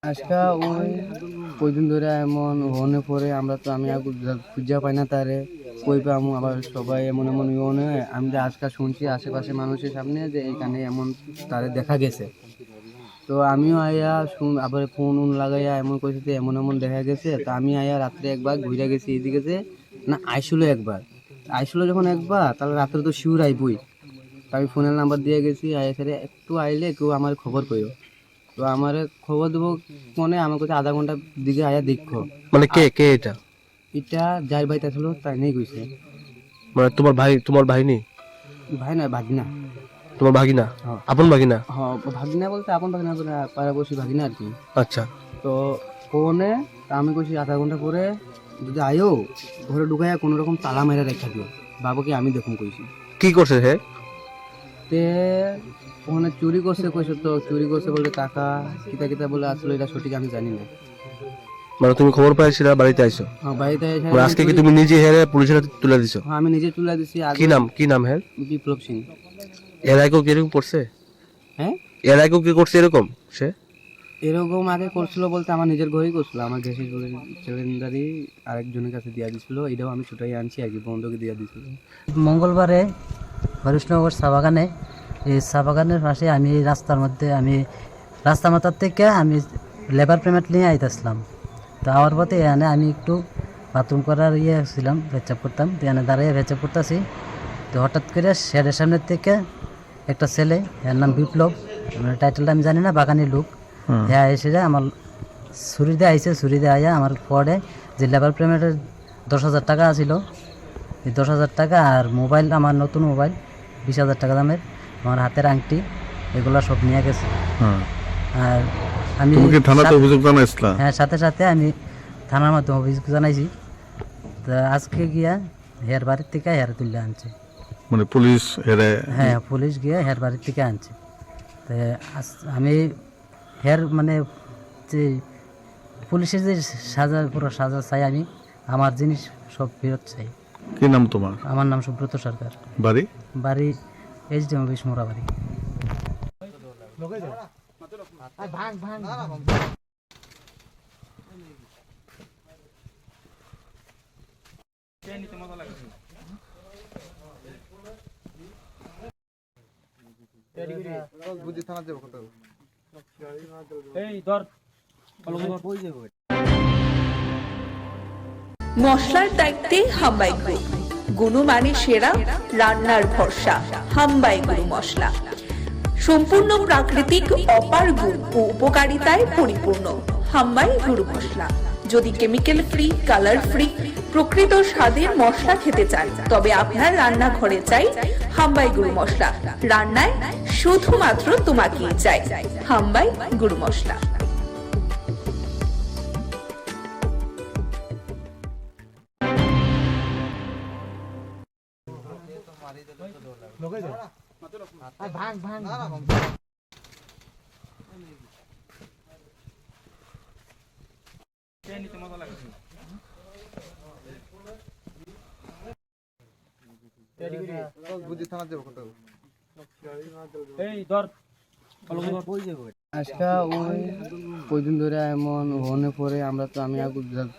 আজকা ওই কয়দিন ধরে এমন হনে পরে আমরা তো আমি খুঁজা পাই না তারে কই পামু আবার সবাই এমন এমন ইয়ে আমি যে আজকাল শুনছি আশেপাশে মানুষের সামনে যে এইখানে এমন তারে দেখা গেছে। তো আমিও আয়া আবার ফোন লাগাইয়া এমন কইছে এমন এমন দেখা গেছে। তো আমি আয়া রাত্রে একবার ঘুরে গেছি এদিকে যে না আইসলো যখন একবার তাহলে রাত্রে তো শিউর আইবই। আমি ফোনের নাম্বার দিয়ে গেছি আয়া সেরে একটু আইলে কেউ আমার খবর কইও। তো আমার খবর দেবো মনে আমার কাছে আধা ঘন্টার দিকে আয়া দেখো। মানে কে এটা যার বাড়িতে আসলো তাই নেই কইছে। মানে তোমার ভাই নেই? ভাই না ভাগিনা। তোমার ভাগিনা? আপন ভাগিনা? হ্যাঁ ভাগিনা বলতে আপন ভাগিনা পাড়াপড়শি ভাগিনা আর কি। আচ্ছা। তো ফোনে আমি কইছি আধা ঘন্টা পরে যদি আয়ো ঘরে ঢুকাইয়া কোনো রকম তালা মেরে রেখা দিও বাবাকে আমি দেখুন কইছি। কি করছে হে? তে ওখানে চুরি করছে কইছে। তো চুরি করছে বলে টাকা কিতা বলে আসলে এটা সঠিক আমি জানি না। মানে তুমি খবর পাইছিলা বাড়িতে আইছো? হ্যাঁ বাড়িতে এসে আজকে কি তুমি নিজে হেরে পুলিশের হাতে তুলে দিছো? হ্যাঁ আমি নিজে তুলে দিছি। কি নাম হের? বিপ্লব সিং। এর আগেও কি এরকম করছে? হ্যাঁ এর আগেও কি করছে এরকম? সে এরকম আগে করছিল বলতে আমার নিজের ঘরেই করছিল। আমার গ্যাসের সিলিন্ডারই আরেকজনের কাছে দিয়ে দিছিল। এটাও আমি ছুটাই আনছি আর কি বন্ধকে দিয়ে দিছিল। মঙ্গলবারে হরিশনগর চা বাগানে, এই চা বাগানের পাশে আমি রাস্তার মাথার থেকে আমি লেবার পেমেন্ট নিয়ে আইতেছিলাম। তো আমার পথে এখানে আমি একটু বাথরুম করার ছিলাম, পেচাপ করতাম। তো এখানে দাঁড়িয়ে পেচাপ করতেছি। তো হঠাৎ করে শেডের সামনের থেকে একটা ছেলে, এর নাম বিপ্লব, টাইটেলটা আমি জানি না, বাগানি লোক, হ্যাঁ এসে যায় আমার ছুরি দিয়ে আইসে। ছুরি দিয়ে আইয়া আমার পরে যে লেবার পেমেন্টের 10,000 টাকা ছিল, এই 10,000 টাকা আর মোবাইল, আমার নতুন মোবাইল 20,000 টাকা দামের, আমার হাতের আংটি, এগুলো সব নিয়ে গেছে। আর আমি হ্যাঁ সাথে সাথে আমি থানার মাধ্যমে অভিযোগ জানাইছি। তো আজকে গিয়া হের বাড়ির থেকে হের তুলে আনছে। মানে পুলিশ হ্যাঁ পুলিশ গিয়ে হের বাড়ির থেকে আনছে। তো আমি হের মানে যে পুলিশের যে পুরো সাজা চাই, আমি আমার জিনিস সব ফেরত চাই। কি নাম তোমার? আমার নাম সুব্রত সরকার। বাড়ি এইচডি অফিস মোড়াবাড়ি। মশলার দায়িত্বে হাম্বাই গ্রুপ, গুণমানে সেরা, রান্নার ভরসা। হাম্বাই গ্রুপ মশলা সম্পূর্ণ প্রাকৃতিক, অপার গুণ ও উপকারিতায় পরিপূর্ণ। হাম্বাই গুরু মশলা। যদি কেমিক্যাল ফ্রি, কালার ফ্রি, প্রকৃত স্বাদের মশলা খেতে চান তবে আপনার রান্নাঘরে চাই হাম্বাই গুরু মশলা। রান্নায় শুধুমাত্র তোমাকেই চাই হাম্বাই গুরু মশলা। আজকা ওই কয়দিন ধরে এমন হনে পরে আমরা তো আমি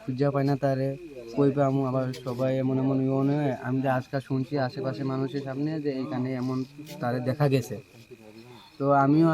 খুঁজা পাই না তারে কই পামু আবার সবাই এমন এমন ইয়ে আমি যে আজকাল শুনছি আশেপাশে মানুষের সামনে যে এইখানে এমন তারে দেখা গেছে। তো আমিও